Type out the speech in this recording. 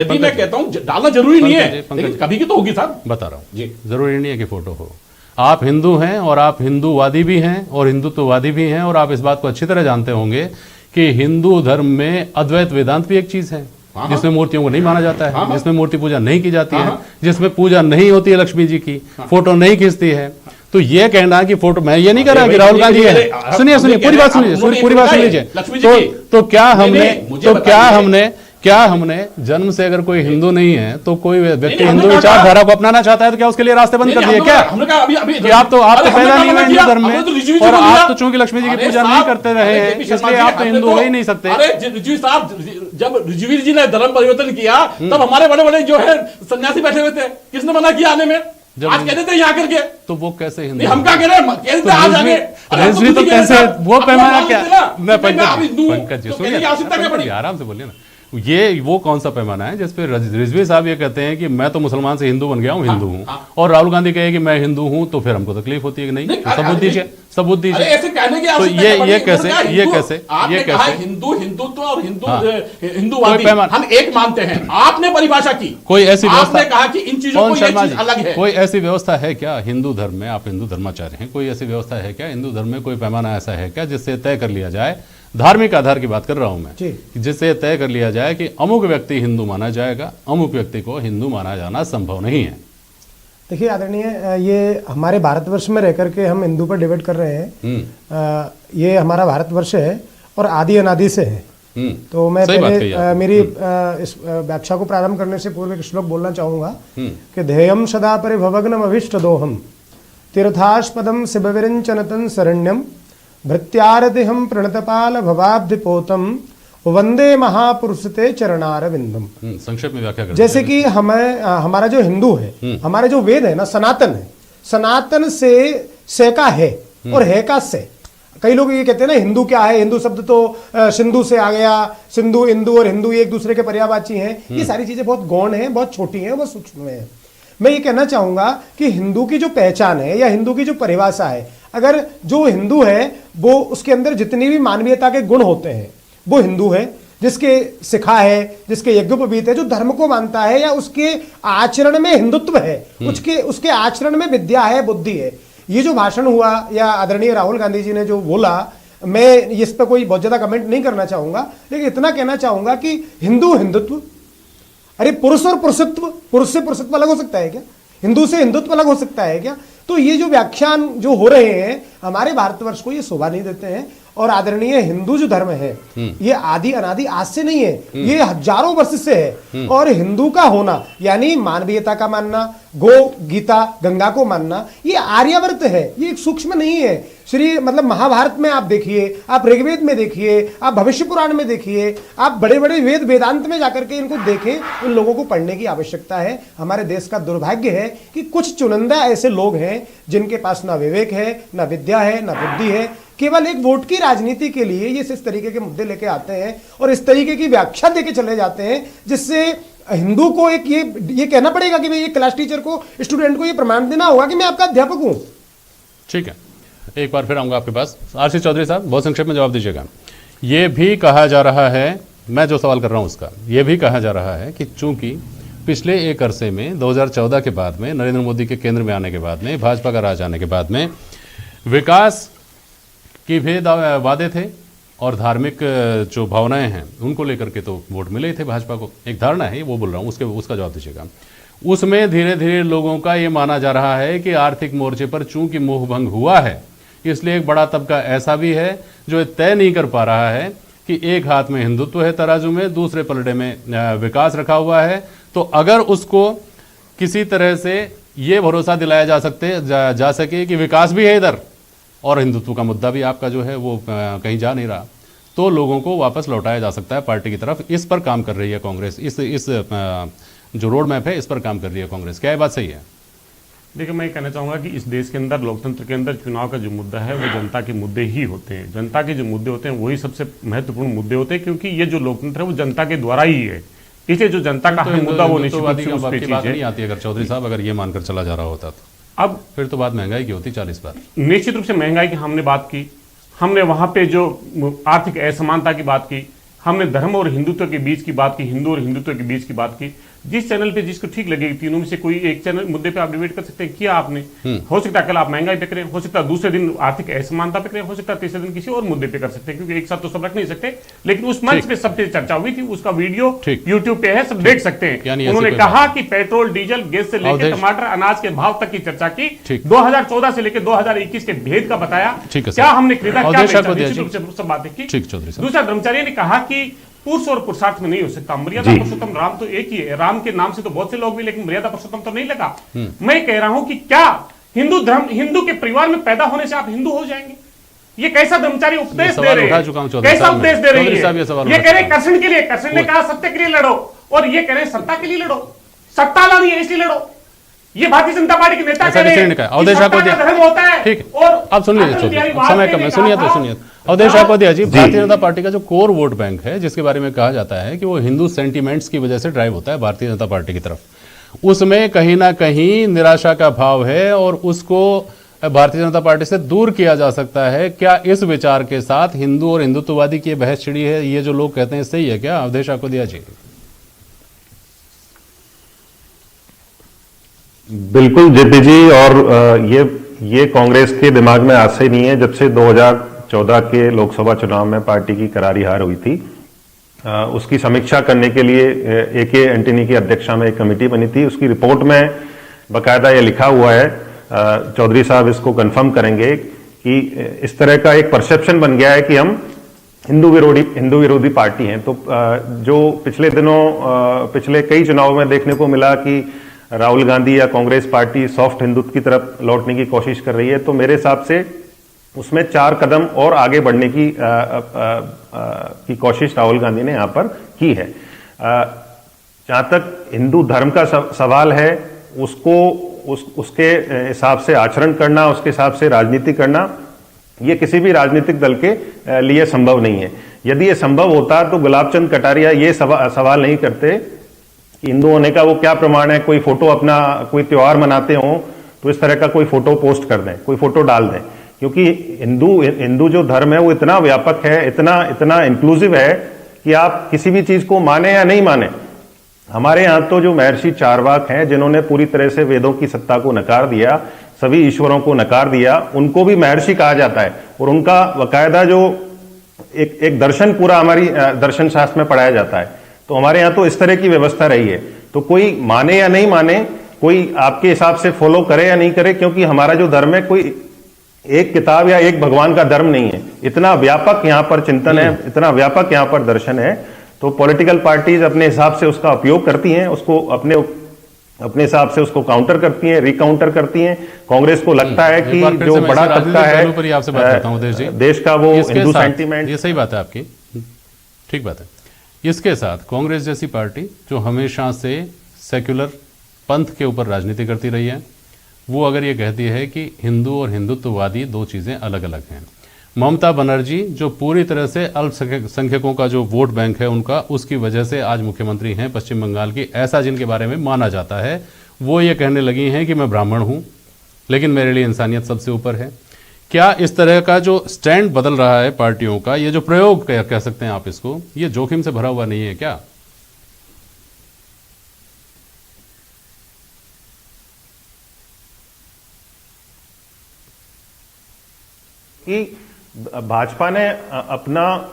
यदि मैं कहता हूं डालना जरूरी नहीं है, लेकिन कभी की तो होगी साहब। बता रहा हूं जी, जरूरी नहीं है कि फोटो हो। आप हिंदू हैं और आप हिंदूवादी भी हैं और हिंदुत्ववादी भी हैं, और आप इस बात को अच्छी तरह जानते होंगे कि हिंदू धर्म में अद्वैत वेदांत भी एक चीज है जिसमें मूर्तियों को नहीं माना जाता है, जिसमें मूर्ति पूजा नहीं की जाती है, जिसमें पूजा नहीं होती है लक्ष्मी जी की, फोटो नहीं खींचती है। तो ये कहना कि फोटो, मैं ये नहीं कर रहा कि राहुल गांधी है, सुनिए पूरी बात सुनिए, पूरी बात सुन लीजिए। तो क्या हमने जन्म से अगर कोई हिंदू नहीं है तो कोई व्यक्ति हिंदू विचारधारा को अपनाना चाहता है तो क्या उसके लिए रास्ते बंद कर दिए क्या? आप तो पैदा नहीं हुए हिंदू धर्म में, और आप तो चूंकि लक्ष्मी जी की पूजा नहीं करते रहे हैं इसलिए आप तो हिंदू हो ही नहीं सकते। अरे रिजवी साहब, जब रिजवी जी ने धर्म परिवर्तन किया तब हमारे बड़े बड़े जो है सन्यासी बैठे हुए थे, किसने मना किया आने में? आज कहते थे यहाँ करके, तो वो कैसे हिंदू? हम क्या कह रहे हैं, आज आगे रिजवी तो कैसे, वो पैमाना क्या? मैं पंकज जी सुनिए, आराम से बोलिए ना। ये वो कौन सा पैमाना है जिस पे रिजवी साहब ये कहते हैं कि मैं तो मुसलमान से हिंदू बन गया हूँ, हिंदू हूँ, और राहुल गांधी कहे कि मैं हिंदू हूँ, तो फिर हमको तकलीफ होती है कि नहीं? सबूत दीजिए, सबूत दीजिए। ऐसे कहने की तो ये कैसे हिंदुत्व और हिंदूवादी हम एक मानते हैं, आपने परिभाषा की, कोई ऐसी व्यवस्था कहा कि इन चीजों को ये चीज अलग है। कोई ऐसी व्यवस्था है क्या हिंदू धर्म में? आप हिंदू धर्माचार्य हैं, कोई ऐसी व्यवस्था है क्या हिंदू धर्म में? कोई पैमाना ऐसा है क्या जिससे तय कर लिया जाए, धार्मिक आधार की बात कर रहा हूं मैं, जिससे तय कर लिया जाए कि अमुक व्यक्ति हिंदू माना जाएगा, अमुक व्यक्ति को हिंदू माना जाना संभव नहीं है? देखिए आदरणीय, ये हमारे भारतवर्ष में रह करके हम हिंदू पर डिबेट कर रहे हैं। ये हमारा भारतवर्ष है और आदि अनादि से है। तो मैं पहले मेरी इस व्याख्या को प्रारंभ करने से पूर्व एक श्लोक बोलना चाहूंगा कि ध्येयम सदा परिभवग्नम अभिष्ट दोहम तीर्थास्पदम शिवविरंचनतन शरण्यम भृत्यारतिहम प्रणतपाल भवाब्धिपोतम वंदे महापुरुषते चरणारविंदम। संक्षेप में व्याख्या करें। जैसे कि हमारा जो हिंदू है, हमारे जो वेद है ना, सनातन है, सनातन से का है और है का से। कई लोग ये कहते हैं ना हिंदू क्या है, हिंदू शब्द तो सिंधु से आ गया, सिंधु हिंदू और हिंदू एक दूसरे के पर्यायवाची हैं। ये सारी चीजें बहुत गौण हैं, बहुत छोटी हैं, बहुत सूक्ष्म हैं। मैं ये कहना चाहूंगा कि हिंदू की जो पहचान है या हिंदू की जो परिभाषा है, अगर जो हिंदू है वो उसके अंदर जितनी भी मानवीयता के गुण होते हैं वो हिंदू है, जिसके सिखा है, जिसके यज्ञोपवीत है, जो धर्म को मानता है या उसके आचरण में हिंदुत्व है, उसके आचरण में विद्या है, बुद्धि है। ये जो भाषण हुआ या आदरणीय राहुल गांधी जी ने जो बोला, मैं इस पर कोई बहुत ज्यादा कमेंट नहीं करना चाहूंगा, लेकिन इतना कहना चाहूंगा कि हिंदू हिंदुत्व, अरे पुरुष और पुरुषत्व, पुरुष से पुरुषत्व अलग हो सकता है क्या? हिंदू से हिंदुत्व अलग हो सकता है क्या? तो ये जो व्याख्यान जो हो रहे हैं हमारे भारतवर्ष को ये शोभा नहीं देते हैं। और आदरणीय हिंदू जो धर्म है ये आदि अनादि आज से नहीं है, ये हजारों वर्ष से है। और हिंदू का होना यानी मानवीयता का मानना, गो गीता गंगा को मानना, ये आर्यावर्त है, ये एक सूक्ष्म नहीं है। श्री मतलब महाभारत में आप देखिए, आप ऋग्वेद में देखिए, आप भविष्य पुराण में देखिए, आप बड़े बड़े वेद वेदांत में जाकर के इनको देखें। इन लोगों को पढ़ने की आवश्यकता है। हमारे देश का दुर्भाग्य है कि कुछ चुनिंदा ऐसे लोग हैं जिनके पास ना विवेक है, ना विद्या है, ना बुद्धि है, केवल एक वोट की राजनीति के लिए ये इस तरीके के मुद्दे लेके आते हैं और इस तरीके की व्याख्या देके चले जाते हैं, जिससे हिंदू को एक ये कहना पड़ेगा कि भाई ये क्लास टीचर को, स्टूडेंट को ये प्रमाण देना होगा कि मैं आपका अध्यापक हूं। ठीक है, एक बार फिर आऊंगा आपके पास। आरसी चौधरी साहब, बहुत संक्षेप में जवाब दीजिएगा। ये भी कहा जा रहा है, मैं जो सवाल कर रहा हूं उसका, यह भी कहा जा रहा है कि चूंकि पिछले एक अरसे में 2014 के बाद में, नरेंद्र मोदी के केंद्र में आने के बाद में, भाजपा का राज आने के बाद में विकास की भी वादे थे और धार्मिक जो भावनाएं हैं उनको लेकर के तो वोट मिले ही थे भाजपा को। एक धारणा है, वो बोल रहा हूँ, उसका जवाब दीजिएगा। उसमें धीरे धीरे लोगों का ये माना जा रहा है कि आर्थिक मोर्चे पर चूंकि मोह भंग हुआ है, इसलिए एक बड़ा तबका ऐसा भी है जो तय नहीं कर पा रहा है कि एक हाथ में हिंदुत्व है तराजू में, दूसरे पलड़े में विकास रखा हुआ है। तो अगर उसको किसी तरह से ये भरोसा दिलाया जा सके कि विकास भी है इधर और हिंदुत्व का मुद्दा भी आपका जो है वो कहीं जा नहीं रहा, तो लोगों को वापस लौटाया जा सकता है पार्टी की तरफ। इस पर काम कर रही है कांग्रेस, इस जो रोड मैप है इस पर काम कर रही है कांग्रेस। क्या ये बात सही है? देखिए, मैं कहना चाहूँगा कि इस देश के अंदर, लोकतंत्र के अंदर चुनाव का जो मुद्दा है वो जनता के मुद्दे ही होते हैं। जनता के जो मुद्दे होते हैं वही सबसे महत्वपूर्ण मुद्दे होते हैं, क्योंकि ये जो लोकतंत्र है वो जनता के द्वारा ही है। पीछे जो जनता का मुद्दा वो निश्चित रूप से उस पे चीज है। नहीं आती अगर चौधरी साहब अगर ये मानकर चला जा रहा होता तो अब फिर तो बात महंगाई की होती 40 बार। निश्चित रूप से महंगाई की हमने बात की, हमने वहां पे जो आर्थिक असमानता की बात की, हमने धर्म और हिंदुत्व के बीच की बात की, हिंदू और हिंदुत्व के बीच की बात की। जिस चैनल पे जिसको ठीक लगेगी, तीनों में से कोई एक चैनल मुद्दे पे आप डिबेट कर सकते हैं, किया आपने। हो सकता है कल आप महंगाई पे करें, हो सकता है दूसरे दिन आर्थिक असमानता पे करें, हो सकता है तीसरे दिन किसी और मुद्दे पे कर सकते हैं, क्योंकि एक साथ तो सब रख नहीं सकते। लेकिन उस मंच पे सब पे चर्चा हुई थी, उसका वीडियो यूट्यूब पे है, सब देख सकते हैं। उन्होंने कहा कि पेट्रोल, डीजल, गैस से लेकर टमाटर, अनाज के भाव तक की चर्चा की, 2014 से लेकर 2021 के भेद का बताया, क्या हमने खरीदा, क्या सब बातें की। दूसरा, ब्रह्मचारी ने कहा कि पुरुष और पुरुषार्थ में नहीं हो सकता, मर्यादा पुरुषोत्तम राम तो एक ही है, राम के नाम से तो बहुत से लोग भी, लेकिन मर्यादा पुरुषोत्तम तो नहीं लगा। मैं कह रहा हूं कि क्या हिंदू धर्म, हिंदू के परिवार में पैदा होने से आप हिंदू हो जाएंगे? ये कैसा ब्रह्मचारी उपदेश दे रहे हैं, कैसा उपदेश दे रही है? ये कह रहे कृष्ण के लिए, कृष्ण ने कहा सत्य के लिए लड़ो, और ये कह रहे सत्ता के लिए लड़ो, सत्ता लानी है इसलिए लड़ो। ये भारतीय जनता पार्टी के नेता कह रहे हैं धर्म होता है। ठीक, और अब सुन लीजिए, समय कम है, सुनिए तो सुनिए। अवधेश आकोदिया जी, भारतीय जनता पार्टी का जो कोर वोट बैंक है, जिसके बारे में कहा जाता है कि वो हिंदू सेंटीमेंट्स की वजह से ड्राइव होता है भारतीय जनता पार्टी की तरफ, उसमें कहीं ना कहीं निराशा का भाव है और उसको भारतीय जनता पार्टी से दूर किया जा सकता है। क्या इस विचार के साथ हिंदू और हिंदुत्ववादी की बहस छिड़ी है, ये जो लोग कहते हैं, सही है क्या अवधेश आकोदिया जी? बिल्कुल जेपी जी, और ये कांग्रेस के दिमाग में आज से नहीं है, जब से 2014 के लोकसभा चुनाव में पार्टी की करारी हार हुई थी। उसकी समीक्षा करने के लिए AK एंटनी की अध्यक्षता में एक कमेटी बनी थी। उसकी रिपोर्ट में बाकायदा ये लिखा हुआ है, चौधरी साहब इसको कंफर्म करेंगे, कि इस तरह का एक परसेप्शन बन गया है कि हम हिंदू विरोधी पार्टी हैं। तो जो पिछले दिनों पिछले कई चुनावों में देखने को मिला कि राहुल गांधी या कांग्रेस पार्टी सॉफ्ट हिंदुत्व की तरफ लौटने की कोशिश कर रही है, तो मेरे हिसाब से उसमें 4 कदम और आगे बढ़ने की कोशिश राहुल गांधी ने यहां पर की है। जहां तक हिंदू धर्म का सवाल है, उसके हिसाब से आचरण करना, उसके हिसाब से राजनीति करना, ये किसी भी राजनीतिक दल के लिए संभव नहीं है। यदि ये संभव होता तो गुलाब चंद कटारिया ये सवाल नहीं करते कि हिंदू होने का वो क्या प्रमाण है। कोई फोटो अपना कोई त्योहार मनाते हो तो इस तरह का कोई फोटो पोस्ट कर दें, कोई फोटो डाल दें, क्योंकि हिंदू जो धर्म है वो इतना व्यापक है, इतना इंक्लूसिव है कि आप किसी भी चीज को माने या नहीं माने। हमारे यहाँ तो जो महर्षि चारवाक हैं, जिन्होंने पूरी तरह से वेदों की सत्ता को नकार दिया, सभी ईश्वरों को नकार दिया, उनको भी महर्षि कहा जाता है, और उनका बाकायदा जो एक दर्शन पूरा हमारी दर्शन शास्त्र में पढ़ाया जाता है। तो हमारे यहाँ तो इस तरह की व्यवस्था रही है। तो कोई माने या नहीं माने, कोई आपके हिसाब से फॉलो करे या नहीं करे, क्योंकि हमारा जो धर्म है कोई एक किताब या एक भगवान का धर्म नहीं है। इतना व्यापक यहाँ पर चिंतन है, इतना व्यापक यहाँ पर दर्शन है। तो पॉलिटिकल पार्टीज अपने हिसाब से उसका उपयोग करती हैं, उसको अपने हिसाब से उसको काउंटर करती हैं, रिकाउंटर करती हैं। कांग्रेस को लगता है कि जो बड़ा तबका है आपसे बात करता हूं देश का, वो हिंदू सेंटीमेंट। ये सही बात है आपकी, ठीक बात है। इसके साथ कांग्रेस जैसी पार्टी जो हमेशा से सेक्युलर पंथ के ऊपर राजनीति करती रही है, वो अगर ये कहती है कि हिंदू और हिंदुत्ववादी दो चीज़ें अलग अलग हैं। ममता बनर्जी जो पूरी तरह से अल्पसंख्यकों का जो वोट बैंक है उनका, उसकी वजह से आज मुख्यमंत्री हैं पश्चिम बंगाल की, ऐसा जिनके बारे में माना जाता है, वो ये कहने लगी हैं कि मैं ब्राह्मण हूँ लेकिन मेरे लिए इंसानियत सबसे ऊपर है। क्या इस तरह का जो स्टैंड बदल रहा है पार्टियों का, ये जो प्रयोग कह सकते हैं आप इसको, ये जोखिम से भरा हुआ नहीं है क्या? कि भाजपा ने अपना